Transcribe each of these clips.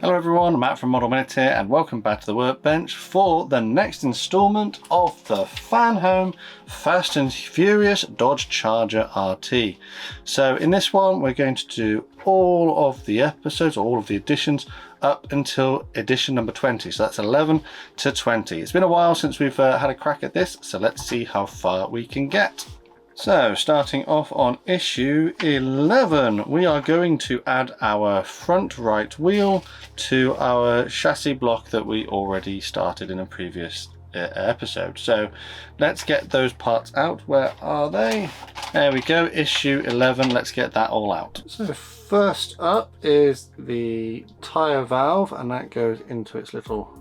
Hello everyone, Matt from Model Minute here and welcome back to the workbench for the next instalment of the Fanhome Fast and Furious Dodge Charger RT. So in this one we're going to do all of the episodes, all of the editions up until edition number 20. So that's 11 to 20. It's been a while since we've had a crack at this, so let's see how far we can get. So starting off on issue 11, we are going to add our front right wheel to our chassis block that we already started in a previous episode. So let's get those parts out. Where are they? There we go, issue 11. Let's get that all out. So first up is the tyre valve, and that goes into its little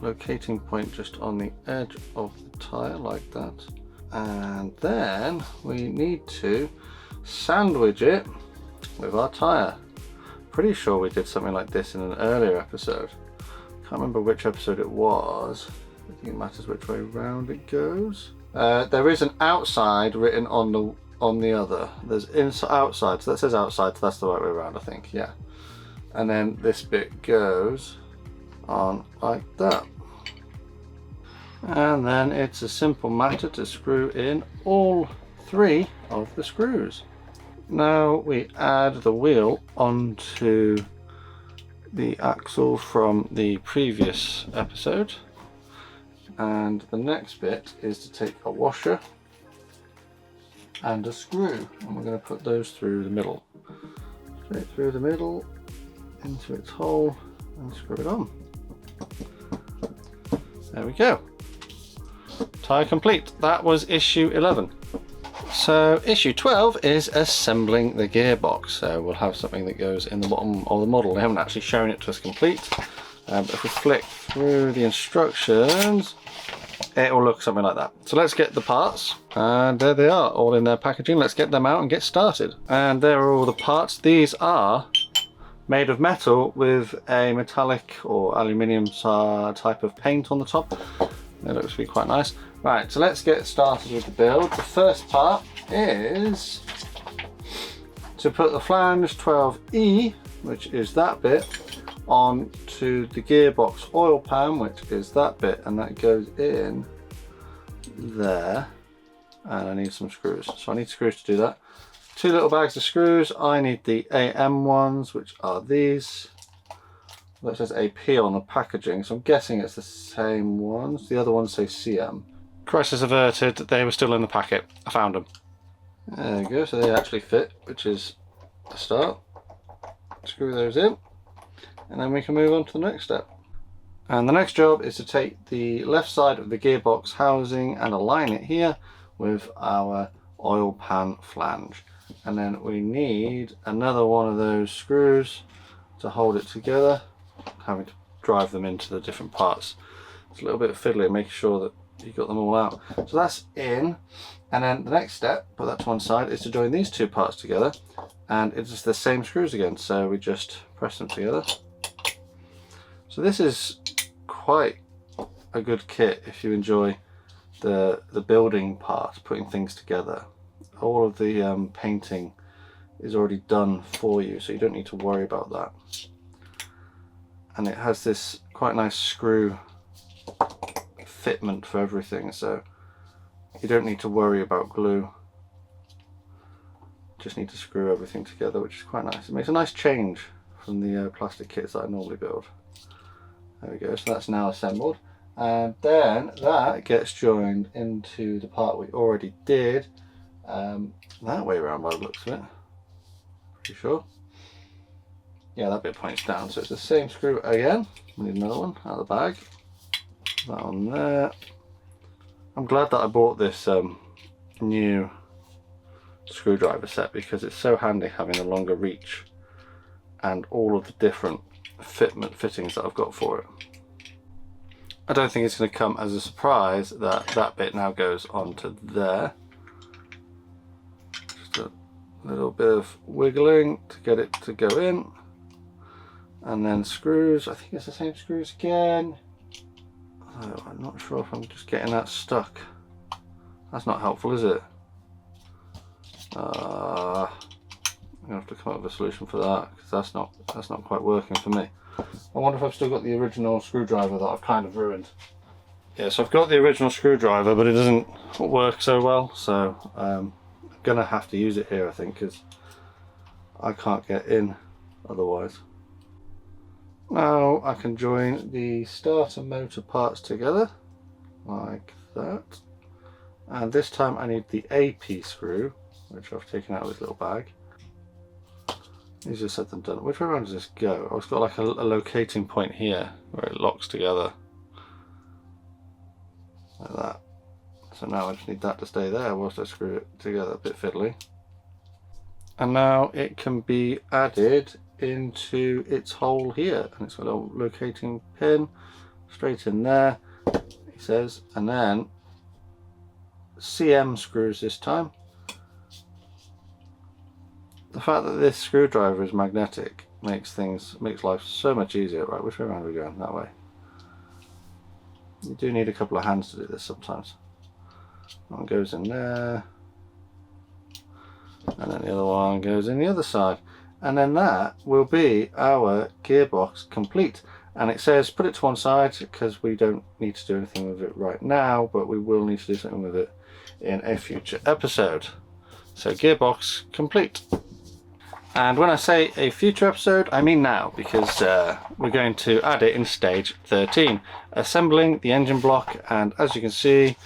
locating point just on the edge of the tyre like that. And then we need to sandwich it with our tyre. Pretty sure we did something like this in an earlier episode. Can't remember which episode it was. I think it matters which way round it goes. There is an outside written on the other. There's inside, outside, so that says outside, so that's the right way around, I think, yeah. And then this bit goes on like that. And then it's a simple matter to screw in all three of the screws. Now we add the wheel onto the axle from the previous episode, and the next bit is to take a washer and a screw, and we're going to put those through the middle, straight through the middle into its hole and screw it on. There we go. Tyre complete. That was issue 11. So issue 12 is assembling the gearbox. So we'll have something that goes in the bottom of the model. They haven't actually shown it to us complete. But if we flick through the instructions, it will look something like that. So let's get the parts, and there they are, all in their packaging. Let's get them out and get started. And there are all the parts. These are made of metal with a metallic or aluminium type of paint on the top. It looks to be quite nice. Right, so let's get started with the build. The first part is to put the flange 12E, which is that bit, onto the gearbox oil pan, which is that bit, and that goes in there. And I need some screws, so I need screws to do that. 2 little bags of screws. I need the AM ones, which are these. That says AP on the packaging, so I'm guessing it's the same ones. The other ones say CM. Crisis averted, they were still in the packet. I found them. There we go, so they actually fit, which is a start. Screw those in, and then we can move on to the next step. And the next job is to take the left side of the gearbox housing and align it here with our oil pan flange. And then we need another one of those screws to hold it together, having to drive them into the different parts. It's a little bit fiddly, making sure that you got them all out. So that's in, and then the next step, put that to one side, is to join these two parts together, and it's the same screws again, so we just press them together. So this is quite a good kit if you enjoy the building part, putting things together. All of the painting is already done for you, so you don't need to worry about that. And it has this quite nice screw fitment for everything, so you don't need to worry about glue. Just need to screw everything together, which is quite nice. It makes a nice change from the plastic kits that I normally build. There we go, so that's now assembled. And then that gets joined into the part we already did, that way around by the looks of it. Pretty sure. Yeah, that bit points down, so it's the same screw again. We need another one out of the bag. That on there. I'm glad that I bought this new screwdriver set, because it's so handy having a longer reach and all of the different fittings that I've got for it. I don't think it's going to come as a surprise that that bit now goes onto there. Just a little bit of wiggling to get it to go in. And then screws, I think it's the same screws again. Oh, I'm not sure if I'm just getting that stuck. That's not helpful, is it? I'm gonna have to come up with a solution for that, because that's not quite working for me. I wonder if I've still got the original screwdriver that I've kind of ruined. Yeah, so I've got the original screwdriver, but it doesn't work so well, so I'm gonna have to use it here, I think, because I can't get in otherwise. Now I can join the starter motor parts together like that, and this time I need the AP screw, which I've taken out of this little bag. Easier said than done. Which way around does this go? Oh, it's got like a locating point here where it locks together like that. So now I just need that to stay there whilst I screw it together, a bit fiddly. And now it can be added into its hole here, and it's got a little locating pin straight in there, he says, and then CM screws this time. The fact that this screwdriver is magnetic makes life so much easier. Right, which way around are we going? That way. You do need a couple of hands to do this sometimes. One goes in there, and then the other one goes in the other side, and then that will be our gearbox complete. And it says put it to one side because we don't need to do anything with it right now, but we will need to do something with it in a future episode. So gearbox complete. And when I say a future episode, I mean now, because we're going to add it in stage 13, assembling the engine block. And as you can see,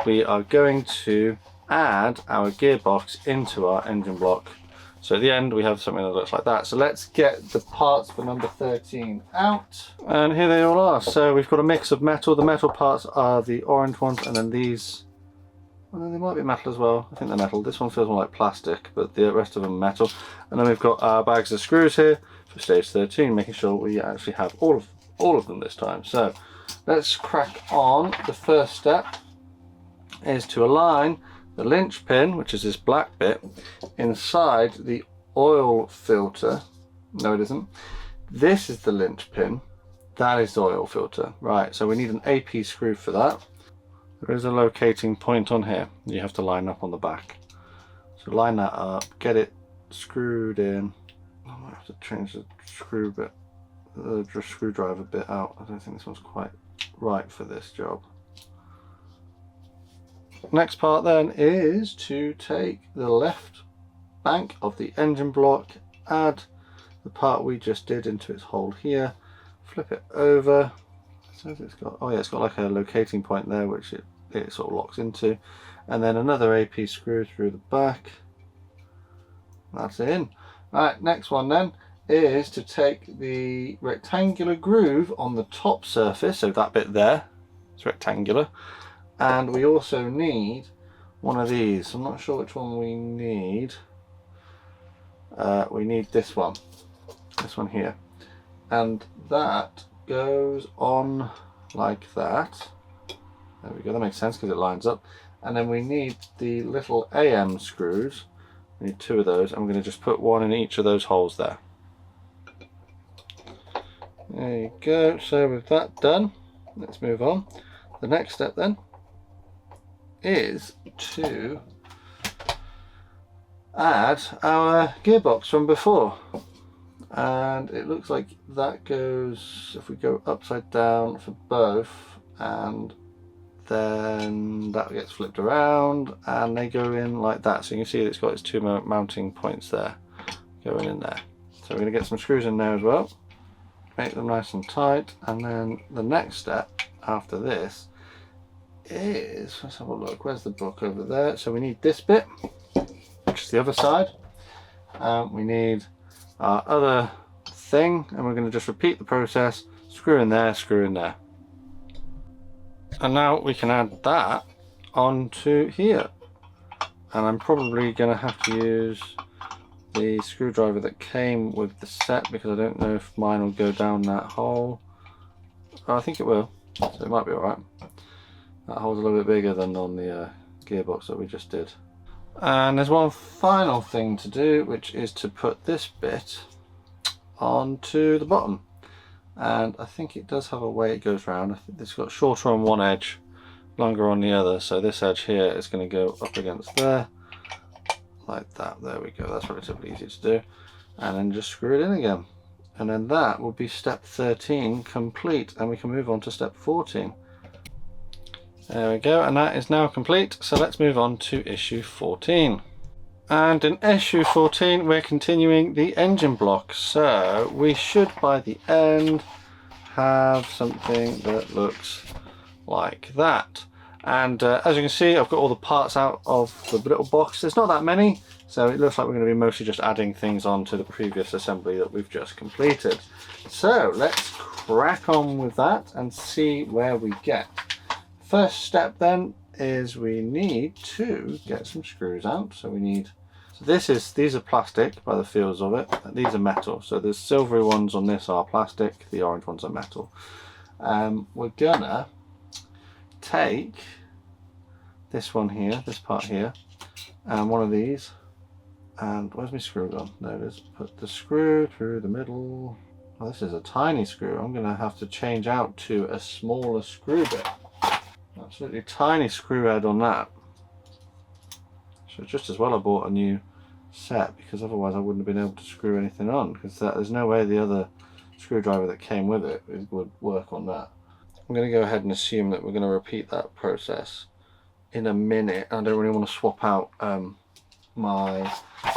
we are going to add our gearbox into our engine block. So at the end, we have something that looks like that. So let's get the parts for number 13 out. And here they all are. So we've got a mix of metal. The metal parts are the orange ones, and then these, well, then they might be metal as well. I think they're metal. This one feels more like plastic, but the rest of them are metal. And then we've got our bags of screws here for stage 13, making sure we actually have all of them this time. So let's crack on. The first step is to align the linch pin, which is this black bit, inside the oil filter. No, it isn't. This is the linch pin. That is the oil filter. Right, so we need an AP screw for that. There is a locating point on here you have to line up on the back. So line that up, get it screwed in. I might have to change the screw bit, the screwdriver bit out. I don't think this one's quite right for this job. Next part then is to take the left bank of the engine block, add the part we just did into its hole here, flip it over. So it's got, oh yeah, it's got like a locating point there which it sort of locks into, and then another AP screw through the back. That's in. Right, next one then is to take the rectangular groove on the top surface, so that bit there, it's rectangular. And we also need one of these. I'm not sure which one we need. We need this one here. And that goes on like that. There we go, that makes sense because it lines up. And then we need the little AM screws. We need 2 of those. I'm going to just put one in each of those holes there. There you go. So with that done, let's move on. The next step then is to add our gearbox from before, and it looks like that goes, if we go upside down for both, and then that gets flipped around and they go in like that. So you can see it's got its 2 mounting points there going in there. So we're going to get some screws in there as well, make them nice and tight, and then the next step after this is, let's have a look, where's the book? Over there. So we need this bit, which is the other side. We need our other thing, and we're going to just repeat the process, screw in there, screw in there. And now we can add that onto here. And I'm probably going to have to use the screwdriver that came with the set, because I don't know if mine will go down that hole. Oh, I think it will, so it might be alright. That hole's a little bit bigger than on the gearbox that we just did. And there's one final thing to do, which is to put this bit onto the bottom. And I think it does have a way it goes round. I think it's got shorter on one edge, longer on the other. So this edge here is going to go up against there, like that. There we go. That's relatively easy to do. And then just screw it in again. And then that will be step 13 complete, and we can move on to step 14. There we go, and that is now complete. So let's move on to issue 14. And in issue 14 we're continuing the engine block, so we should by the end have something that looks like that. And as you can see, I've got all the parts out of the little box. There's not that many, so it looks like we're going to be mostly just adding things on to the previous assembly that we've just completed. So let's crack on with that and see where we get. First step then is we need to get some screws out. So we need, these are plastic by the feels of it, these are metal. So the silvery ones on this are plastic, the orange ones are metal. We're gonna take this one here, this part here, and one of these, and where's my screw gone? There it is. Put the screw through the middle. Oh, this is a tiny screw. I'm gonna have to change out to a smaller screw bit. Absolutely tiny screw head on that. So just as well I bought a new set, because otherwise I wouldn't have been able to screw anything on, because there's no way the other screwdriver that came with it would work on that. I'm going to go ahead and assume that we're going to repeat that process in a minute. I don't really want to swap out my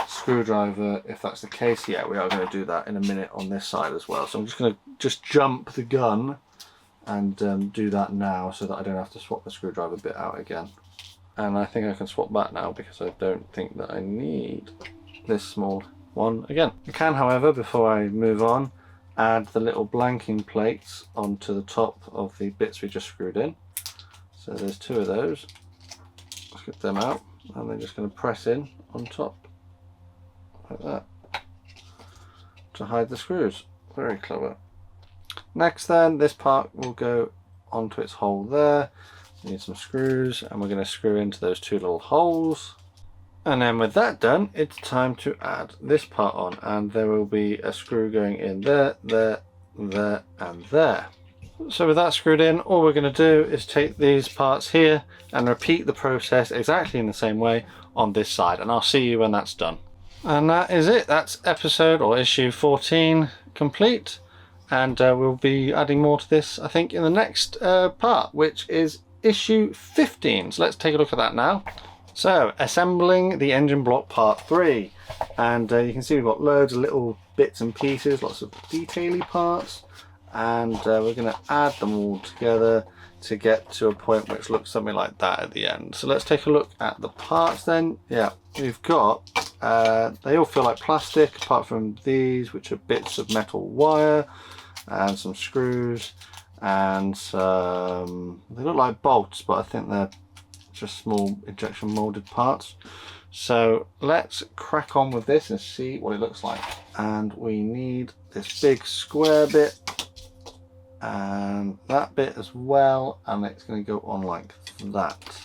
screwdriver if that's the case. Yeah, we are going to do that in a minute on this side as well. So I'm just going to jump the gun and do that now so that I don't have to swap the screwdriver bit out again. And I think I can swap that now because I don't think that I need this small one again. I can, however, before I move on, add the little blanking plates onto the top of the bits we just screwed in. So there's two of those. Let's get them out, and they're just going to press in on top like that to hide the screws. Very clever. Next then, this part will go onto its hole there. We need some screws, and we're going to screw into those two little holes. And then with that done, it's time to add this part on, and there will be a screw going in there, there, there, and there. So with that screwed in, all we're going to do is take these parts here and repeat the process exactly in the same way on this side, and I'll see you when that's done. And that is it. That's episode or issue 14 complete, and we'll be adding more to this, I think, in the next part, which is issue 15. So let's take a look at that now. So, assembling the engine block part 3, and you can see we've got loads of little bits and pieces, lots of detaily parts, and we're going to add them all together to get to a point which looks something like that at the end. So let's take a look at the parts then. Yeah, we've got, they all feel like plastic apart from these, which are bits of metal wire, and some screws, and some, they look like bolts, but I think they're just small injection molded parts. So let's crack on with this and see what it looks like. And we need this big square bit and that bit as well, and it's going to go on like that.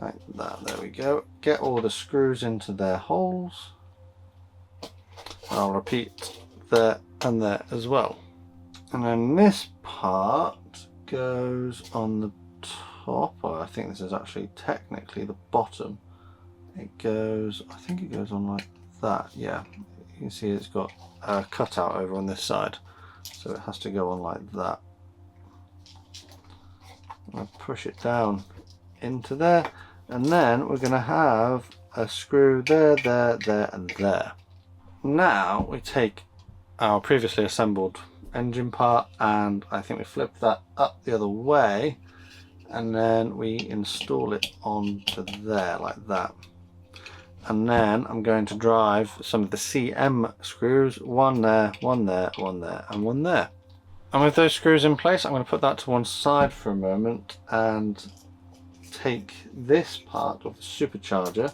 Like that, there we go. Get all the screws into their holes. I'll repeat there and there as well. And then this part goes on the top, or I think this is actually technically the bottom. It goes, I think it goes on like that. Yeah, you can see it's got a cutout over on this side, so it has to go on like that. I'll push it down into there, and then we're going to have a screw there, there, there, and there. Now we take our previously assembled engine part, and I think we flip that up the other way, and then we install it onto there like that. And then I'm going to drive some of the CM screws, one there, one there, one there, and one there. And with those screws in place, I'm going to put that to one side for a moment and take this part of the supercharger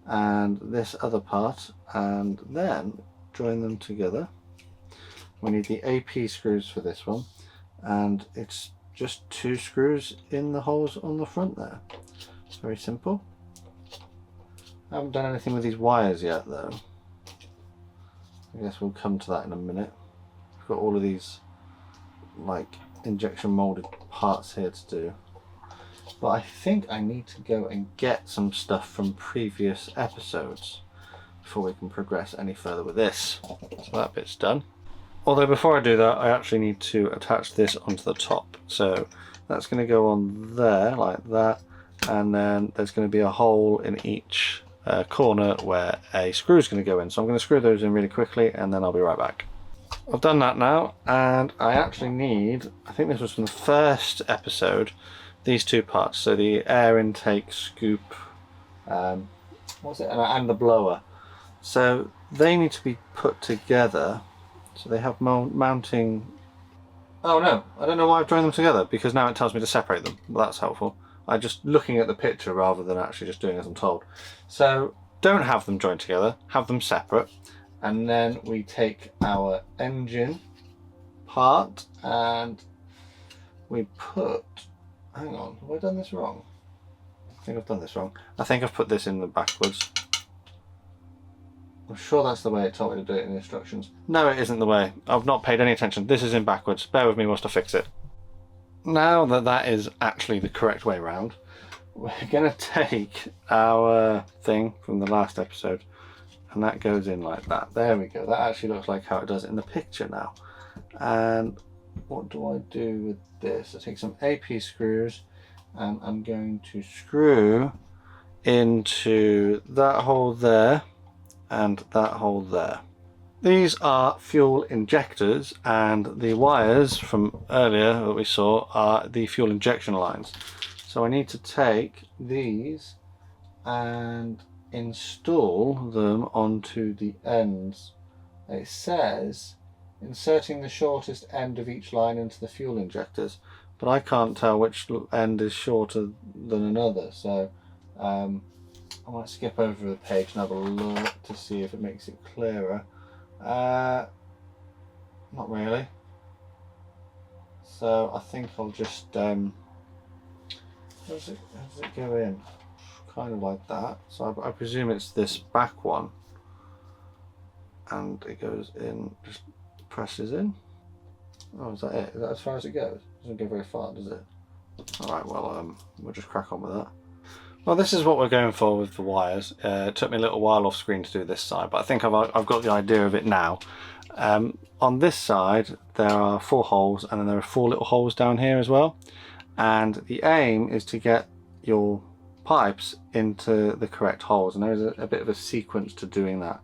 and this other part and then join them together. We need the AP screws for this one, and it's just two screws in the holes on the front there. It's very simple. I haven't done anything with these wires yet though. I guess we'll come to that in a minute. We've got all of these like injection molded parts here to do. But I think I need to go and get some stuff from previous episodes. before we can progress any further with this. So that bit's done. Although before I do that, I actually need to attach this onto the top. So that's going to go on there like that, and then there's going to be a hole in each corner where a screw is going to go in. So I'm going to screw those in really quickly and then I'll be right back. I've done that now, and I actually need, I think this was from the first episode, these two parts. So the air intake scoop, what's it, and the blower. So they need to be put together. So they have mounting. Oh no, I don't know why I've joined them together, because now it tells me to separate them. Well, that's helpful. I'm just looking at the picture rather than actually just doing as I'm told. So don't have them joined together, have them separate. And then we take our engine part and we put, hang on, have I done this wrong? I think I've done this wrong. I think I've put this in the backwards. I'm sure that's the way it told me to do it in the instructions. No, it isn't the way. I've not paid any attention. This is in backwards. Bear with me whilst I fix it. Now that that is actually the correct way round, we're going to take our thing from the last episode, and that goes in like that. There we go. That actually looks like how it does in the picture now. And what do I do with this? I take some AP screws and I'm going to screw into that hole there and that hole there. These are fuel injectors, and the wires from earlier that we saw are the fuel injection lines. So I need to take these and install them onto the ends. It says inserting the shortest end of each line into the fuel injectors, but I can't tell which end is shorter than another, so I might skip over the page and have a look to see if it makes it clearer. Not really. So I think I'll just how does it go in? Kind of like that. So I presume it's this back one, and it goes in, just presses in. Oh, is that it? Is that as far as it goes? It doesn't go very far, does it? Alright, well we'll just crack on with that. Well, this is what we're going for with the wires. It took me a little while off screen to do this side, but I think I've got the idea of it now. On this side there are 4 holes, and then there are 4 little holes down here as well, and the aim is to get your pipes into the correct holes, and there is a bit of a sequence to doing that.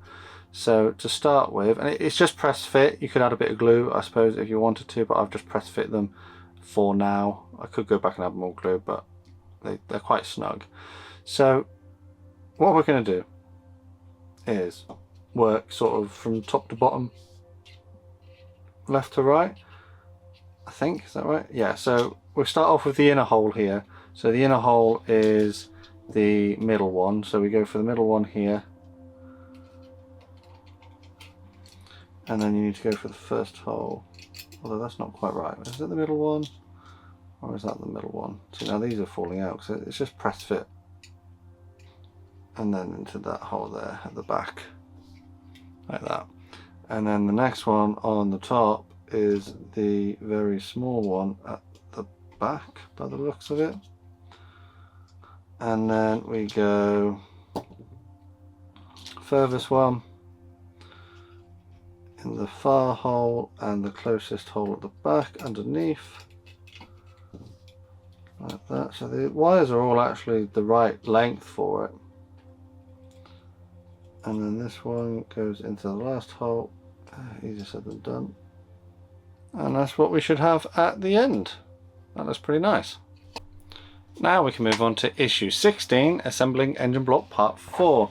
So to start with, and it's just press fit. You could add a bit of glue, I suppose, if you wanted to, but I've just press fit them for now. I could go back and add more glue, but they're quite snug. So what we're going to do is work sort of from top to bottom, left to right, I think. Is that right? Yeah, so we'll start off with the inner hole here. So the inner hole is the middle one, so we go for the middle one here, and then you need to go for the first hole, although that's not quite right. Is it the middle one, or is that the middle one? So now these are falling out, so it's just press fit, and then into that hole there at the back, like that. And then the next one on the top is the very small one at the back, by the looks of it. And then we go furthest one in the far hole and the closest hole at the back underneath, like that. So the wires are all actually the right length for it. And then this one goes into the last hole. Easier said than done. And that's what we should have at the end. That looks pretty nice. Now we can move on to issue 16, assembling engine block part 4.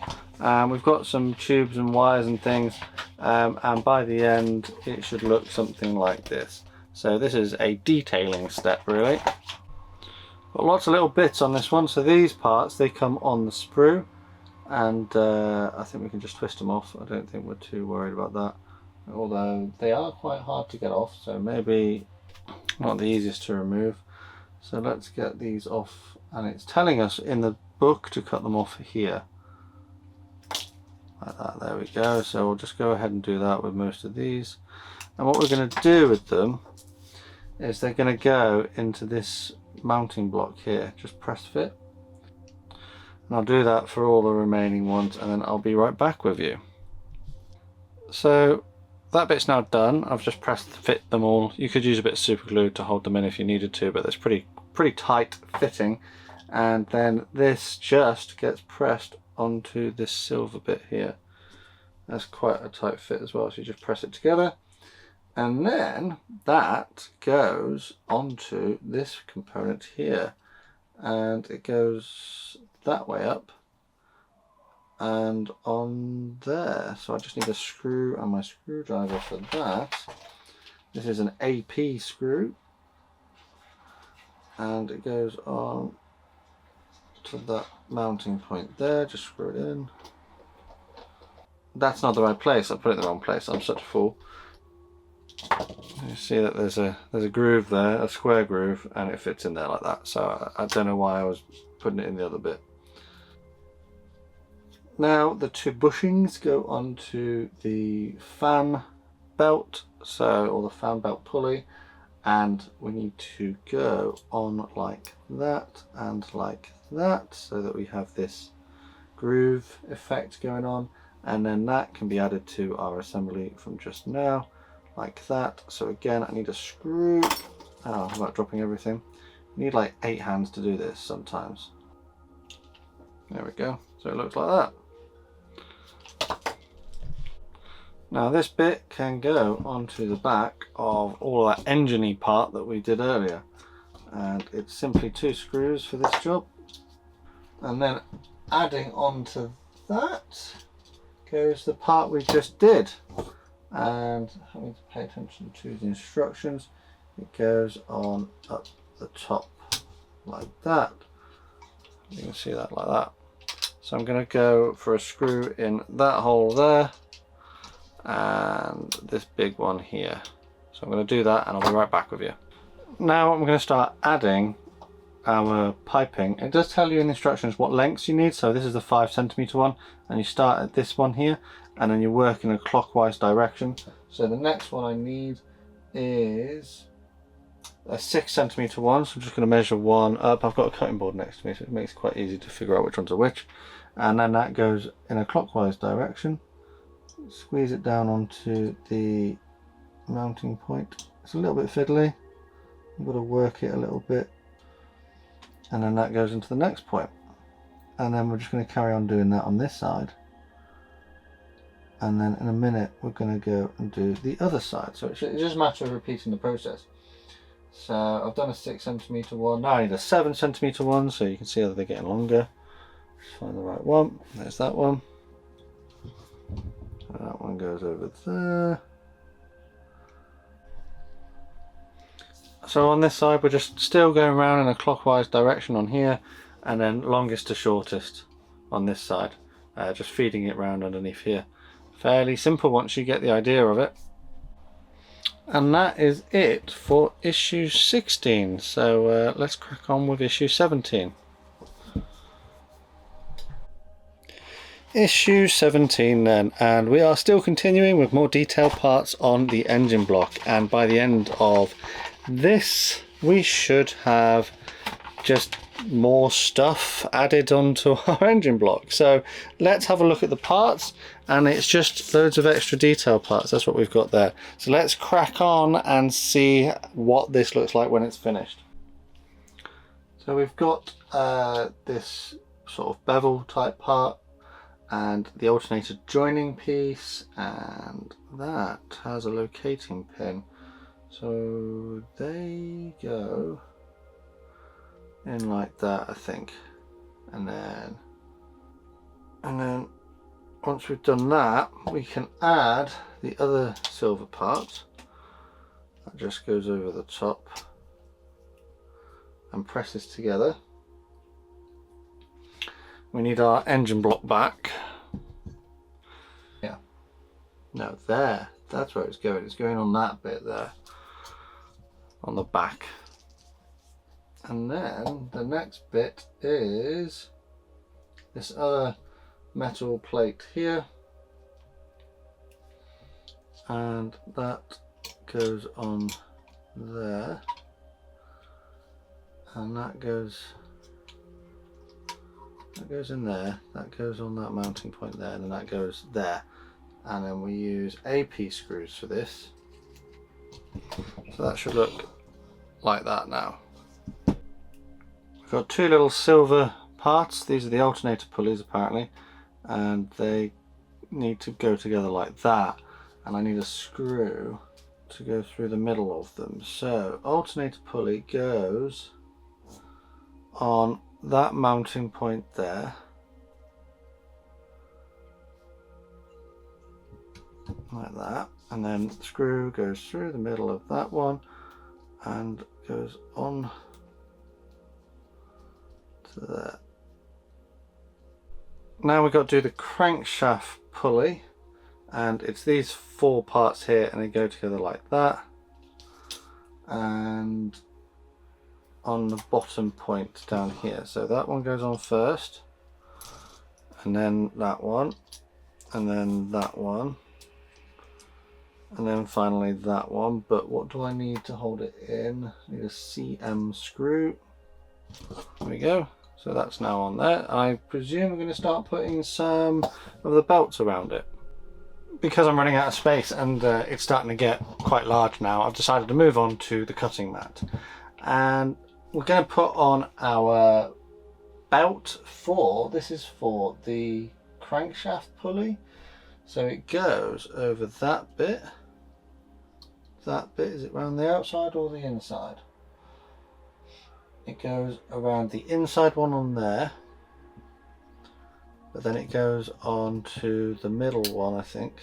We've got some tubes and wires and things, and by the end it should look something like this. So this is a detailing step, really. Got lots of little bits on this one. So these parts, they come on the sprue, and I think we can just twist them off. I don't think we're too worried about that, although they are quite hard to get off, so maybe not the easiest to remove. So let's get these off, and it's telling us in the book to cut them off here, like that. There we go. So we'll just go ahead and do that with most of these, and what we're going to do with them is they're going to go into this mounting block here. Just press fit, and I'll do that for all the remaining ones, and then I'll be right back with you. So that bit's now done. I've just pressed fit them all. You could use a bit of super glue to hold them in if you needed to, but it's pretty tight fitting. And then this just gets pressed onto this silver bit here. That's quite a tight fit as well, so you just press it together. And then that goes onto this component here. And it goes that way up and on there. So I just need a screw and my screwdriver for that. This is an AP screw. And it goes on to that mounting point there. Just screw it in. That's not the right place. I put it in the wrong place. I'm such a fool. You see that there's a groove there, a square groove, and it fits in there like that. So I don't know why I was putting it in the other bit. Now the two bushings go onto the fan belt, or the fan belt pulley, and we need to go on like that and like that, so that we have this groove effect going on, and then that can be added to our assembly from just now, like that. So again, I need a screw. Oh, I'm not dropping everything. You need like 8 hands to do this sometimes. There we go. So it looks like that. Now this bit can go onto the back of all that engine-y part that we did earlier, and it's simply 2 screws for this job. And then adding onto that goes the part we just did, and having to pay attention to the instructions, it goes on up the top like that. You can see that like that. So I'm going to go for a screw in that hole there and this big one here. So I'm going to do that and I'll be right back with you. Now I'm going to start adding our piping. It does tell you in the instructions what lengths you need. So this is the 5cm one, and you start at this one here and then you work in a clockwise direction. So the next one I need is a 6cm one, so I'm just going to measure one up. I've got a cutting board next to me, so it makes it quite easy to figure out which ones are which. And then that goes in a clockwise direction. Squeeze it down onto the mounting point. It's a little bit fiddly, you've got to work it a little bit, and then that goes into the next point. And then we're just going to carry on doing that on this side, and then in a minute we're going to go and do the other side. So it's just a matter of repeating the process. So I've done a 6cm one, now I need a 7cm one, so you can see how they're getting longer. Just find the right one. There's that one. That one goes over there. So on this side we're just still going around in a clockwise direction on here, and then longest to shortest on this side, just feeding it round underneath here. Fairly simple once you get the idea of it. And that is it for issue 16. So let's crack on with issue 17. Issue 17 then, and we are still continuing with more detailed parts on the engine block, and by the end of this we should have just more stuff added onto our engine block. So let's have a look at the parts, and it's just loads of extra detail parts. That's what we've got there. So let's crack on and see what this looks like when it's finished. So we've got this sort of bevel type part and the alternator joining piece, and that has a locating pin. So they go in like that, I think, and then once we've done that, we can add the other silver part that just goes over the top and presses together. We need our engine block back. Yeah, no, there, that's where it's going. It's going on that bit there on the back. And then the next bit is this other metal plate here, and that goes on there, and that goes in there, that goes on that mounting point there, and then that goes there. and then we use AP screws for this. So that should look like that now. We've got two little silver parts. These are the alternator pulleys apparently, and they need to go together like that, and I need a screw to go through the middle of them. So alternator pulley goes on that mounting point there, like that, and then the screw goes through the middle of that one and goes on to there. Now we've got to do the crankshaft pulley, and it's these four parts here, and they go together like that, and on the bottom point down here. So that one goes on first, and then that one, and then that one, and then finally that one. But what do I need to hold it in? I need a CM screw. There we go. So that's now on there. I presume I'm going to start putting some of the belts around it. Because I'm running out of space and it's starting to get quite large now, I've decided to move on to the cutting mat. And we're going to put on our belt for, this is for the crankshaft pulley. So it goes over that bit. That bit, is it around the outside or the inside? It goes around the inside one on there, but then it goes on to the middle one, I think,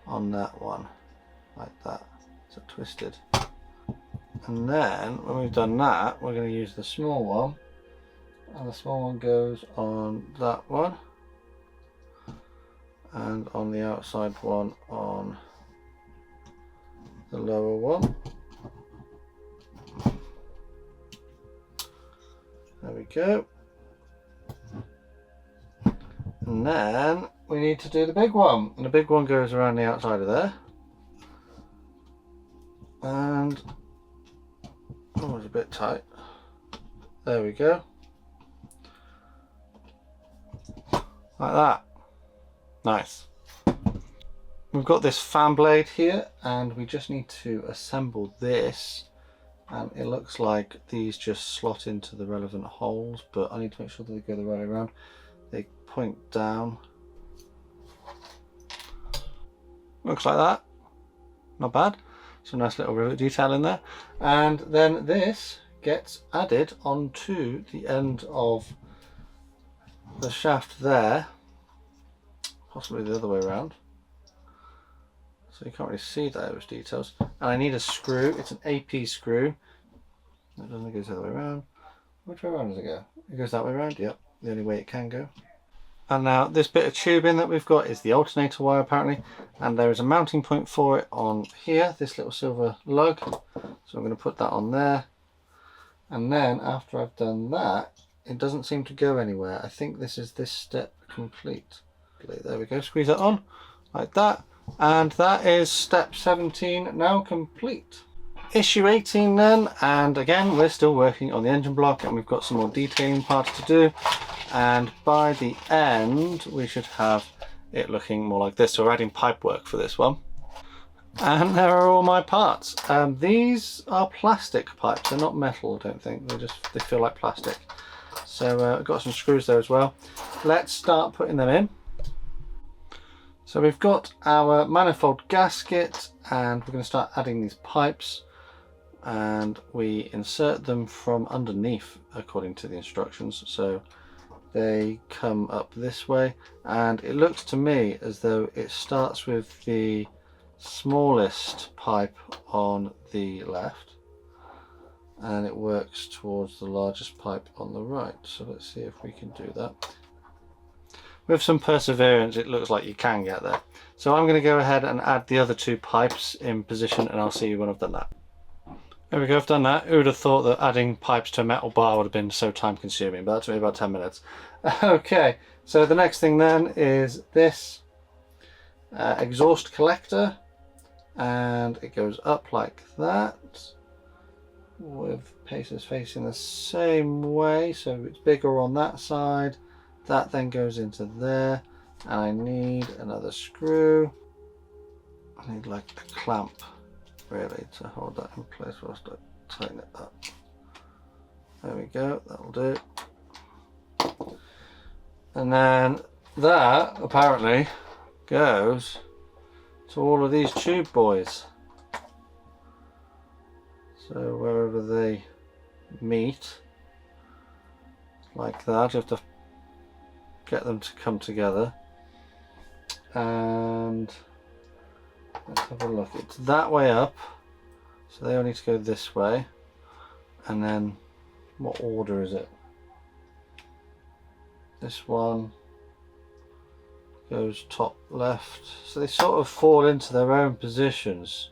on that one, like that. So twisted. And then when we've done that, we're going to use the small one, and the small one goes on that one, and on the outside one on the lower one. There we go. And then we need to do the big one, and the big one goes around the outside of there. And oh, it's a bit tight. There we go. Like that. Nice. We've got this fan blade here, and we just need to assemble this. And it looks like these just slot into the relevant holes, but I need to make sure that they go the right way around. They point down. Looks like that. Not bad. Some nice little rivet detail in there. And then this gets added onto the end of the shaft there. Possibly the other way around. So you can't really see those details. And I need a screw. It's an AP screw. It doesn't go the other way around. Which way around does it go? It goes that way around? Yep, the only way it can go. And now this bit of tubing that we've got is the alternator wire apparently. And there is a mounting point for it on here, this little silver lug. So I'm going to put that on there. And then after I've done that, it doesn't seem to go anywhere. I think this is this step complete. There we go, squeeze that on like that. And that is step 17 now complete. Issue 18 then, and again we're still working on the engine block, and we've got some more detailing parts to do, and by the end we should have it looking more like this. So we're adding pipe work for this one. And there are all my parts. These are plastic pipes, they're not metal, I don't think. They feel like plastic. So I've got some screws there as well. Let's start putting them in. So we've got our manifold gasket, and we're going to start adding these pipes, and we insert them from underneath according to the instructions. So they come up this way, and it looks to me as though it starts with the smallest pipe on the left and it works towards the largest pipe on the right. So let's see if we can do that. With some perseverance, it looks like you can get there. So I'm going to go ahead and add the other two pipes in position, and I'll see you when I've done that. There we go, I've done that. Who would have thought that adding pipes to a metal bar would have been so time consuming, but that took me about 10 minutes. Okay, so the next thing then is this exhaust collector, and it goes up like that with pacers facing the same way, so it's bigger on that side. That then goes into there, And I need another screw. I need like a clamp really to hold that in place whilst I tighten it up. There we go, that'll do. And then that apparently goes to all of these tube boys. So wherever they meet, like that, you have to get them to come together. And let's have a look. It's that way up, so they all need to go this way. And then what order is it? This one goes top left, so they sort of fall into their own positions.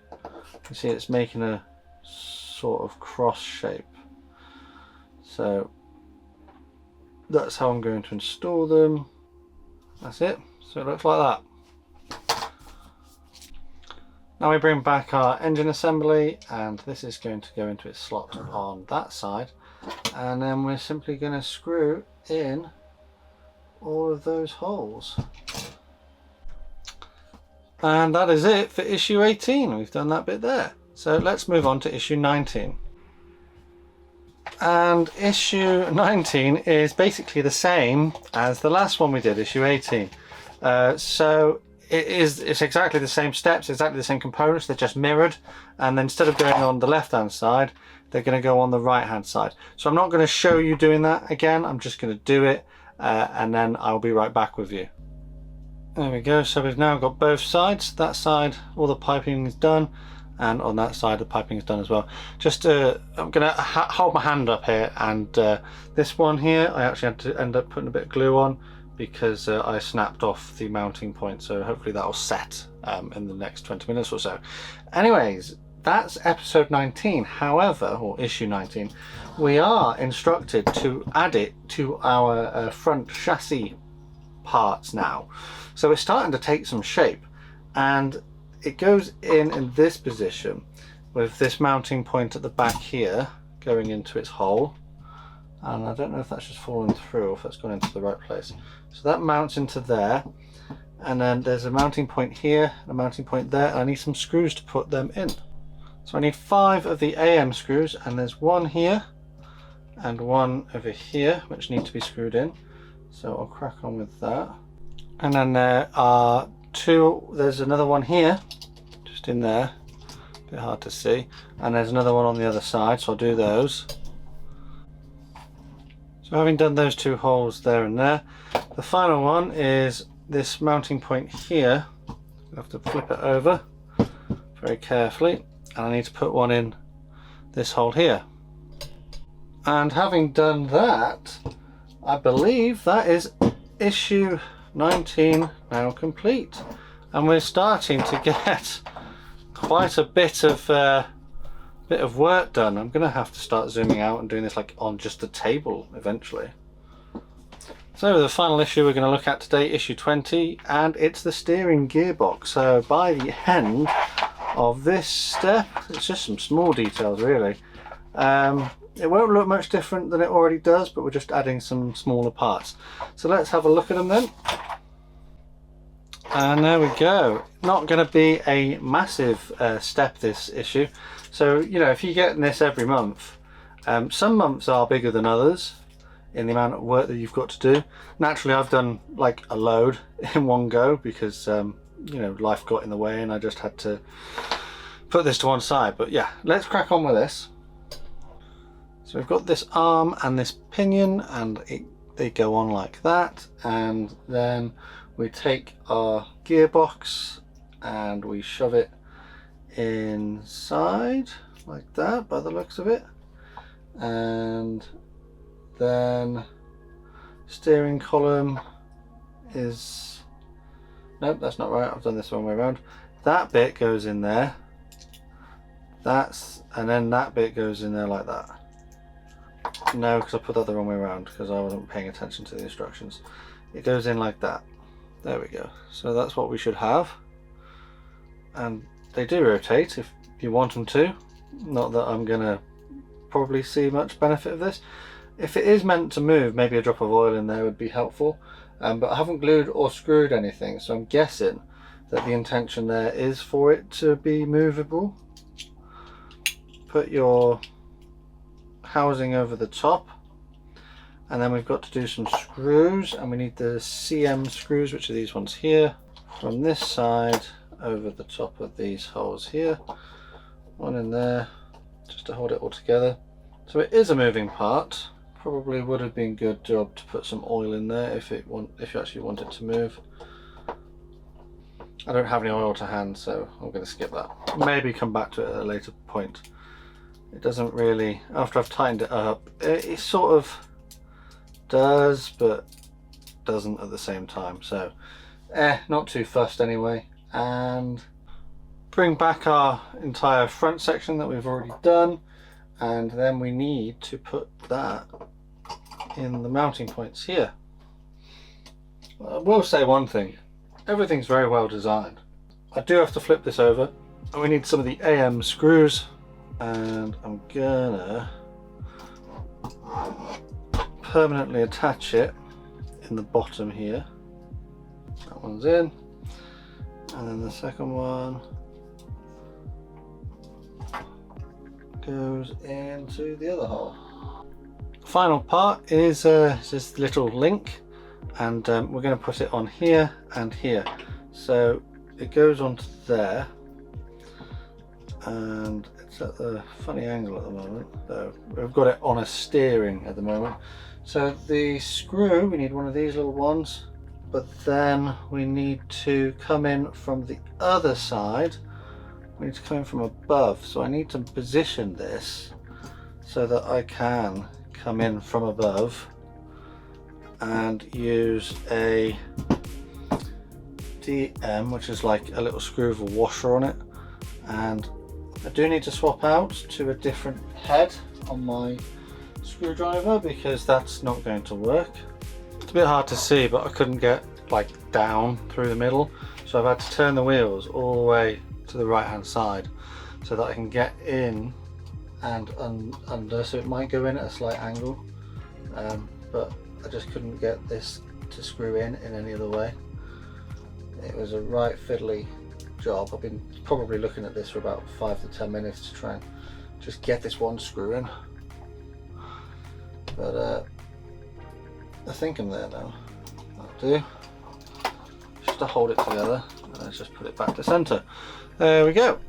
You see it's making a sort of cross shape. So that's how I'm going to install them. That's it. So it looks like that. Now we bring back our engine assembly, and this is going to go into its slot on that side, and then we're simply going to screw in all of those holes. And that is it for issue 18. We've done that bit there. So let's move on to issue 19. And issue 19 is basically the same as the last one we did, issue 18. So it's exactly the same steps, exactly the same components, they're just mirrored, and then instead of going on the left hand side, they're going to go on the right hand side. So I'm not going to show you doing that again, I'm just going to do it, and then I'll be right back with you. There we go, so we've now got both sides. That side, all the piping is done, and on that side the piping is done as well. Just I'm going to hold my hand up here, and this one here I actually had to end up putting a bit of glue on because I snapped off the mounting point, so hopefully that'll set in the next 20 minutes or so. Anyways, that's episode 19. However, or issue 19, we are instructed to add it to our front chassis parts now. So it's starting to take some shape, and it goes in this position with this mounting point at the back here going into its hole. And I don't know if that's just fallen through or if that's gone into the right place. So that mounts into there, and then there's a mounting point here and a mounting point there, and I need some screws to put them in. So I need 5 of the AM screws, and there's one here and one over here which need to be screwed in. So I'll crack on with that. And then there are 2, there's another one here, just in there, a bit hard to see, and there's another one on the other side, so I'll do those. So having done those 2 holes there and there, the final one is this mounting point here. I have to flip it over very carefully, and I need to put one in this hole here. And having done that, I believe that is issue 19 now complete, and we're starting to get quite a bit of work done. I'm gonna have to start zooming out and doing this like on just the table eventually. So the final issue we're going to look at today, issue 20, and it's the steering gearbox. So by the end of this step, it's just some small details really. It won't look much different than it already does, but we're just adding some smaller parts. So let's have a look at them then. And there we go. Not going to be a massive step this issue. So, you know, if you're getting this every month, some months are bigger than others in the amount of work that you've got to do. Naturally, I've done like a load in one go because, you know, life got in the way and I just had to put this to one side. But yeah, let's crack on with this. So we've got this arm and this pinion, and they go on like that, and then we take our gearbox and we shove it inside like that by the looks of it, and then steering column is, nope, that's not right, I've done this one way around. That bit goes in there, and then that bit goes in there like that. No, because I put that the wrong way around because I wasn't paying attention to the instructions. It goes in like that. There we go. So that's what we should have. And they do rotate if you want them to. Not that I'm going to probably see much benefit of this. If it is meant to move, maybe a drop of oil in there would be helpful, but I haven't glued or screwed anything, so I'm guessing that the intention there is for it to be movable. Put your housing over the top, and then we've got to do some screws, and we need the CM screws, which are these ones here, from this side over the top of these holes here. One in there just to hold it all together. So it is a moving part. Probably would have been good job to put some oil in there if you actually want it to move. I don't have any oil to hand, so I'm going to skip that. Maybe come back to it at a later point. It doesn't really, after I've tightened it up, it sort of does, but doesn't at the same time. So, not too fussed anyway. And bring back our entire front section that we've already done, and then we need to put that in the mounting points here. I will say one thing, everything's very well designed. I do have to flip this over, and we need some of the AM screws, and I'm gonna permanently attach it in the bottom here. That one's in, and then the second one goes into the other hole. Final part is this little link, and we're going to put it on here and here. So it goes onto there, and it's at a funny angle at the moment, so we've got it on a steering at the moment. So the screw, we need one of these little ones, but then we need to come in from the other side. We need to come in from above, so I need to position this so that I can come in from above and use a DM, which is like a little screw with a washer on it. And I do need to swap out to a different head on my screwdriver because that's not going to work. It's a bit hard to see, but I couldn't get like down through the middle, so I've had to turn the wheels all the way to the right hand side so that I can get in and under, so it might go in at a slight angle, but I just couldn't get this to screw in any other way. It was a right fiddly job. I've been probably looking at this for about 5 to 10 minutes to try and just get this one screw in, but I think I'm there now. That'll do. Just to hold it together, and let's just put it back to center. There we go.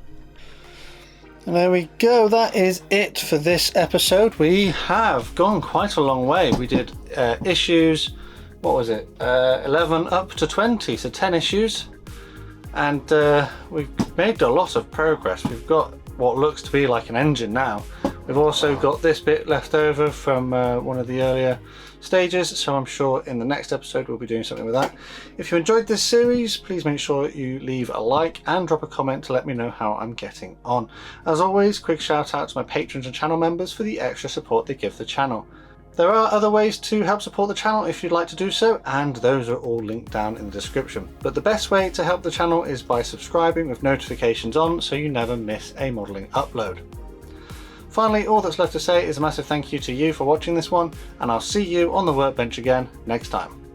And there we go, that is it for this episode. We have gone quite a long way. We did issues, what was it, 11 up to 20, so 10 issues. And we've made a lot of progress. We've got what looks to be like an engine now. We've also got this bit left over from one of the earlier stages, so I'm sure in the next episode we'll be doing something with that. If you enjoyed this series, please make sure you leave a like and drop a comment to let me know how I'm getting on. As always, quick shout out to my patrons and channel members for the extra support they give the channel. There are other ways to help support the channel if you'd like to do so, and those are all linked down in the description. But the best way to help the channel is by subscribing with notifications on so you never miss a modelling upload. Finally, all that's left to say is a massive thank you to you for watching this one, and I'll see you on the workbench again next time.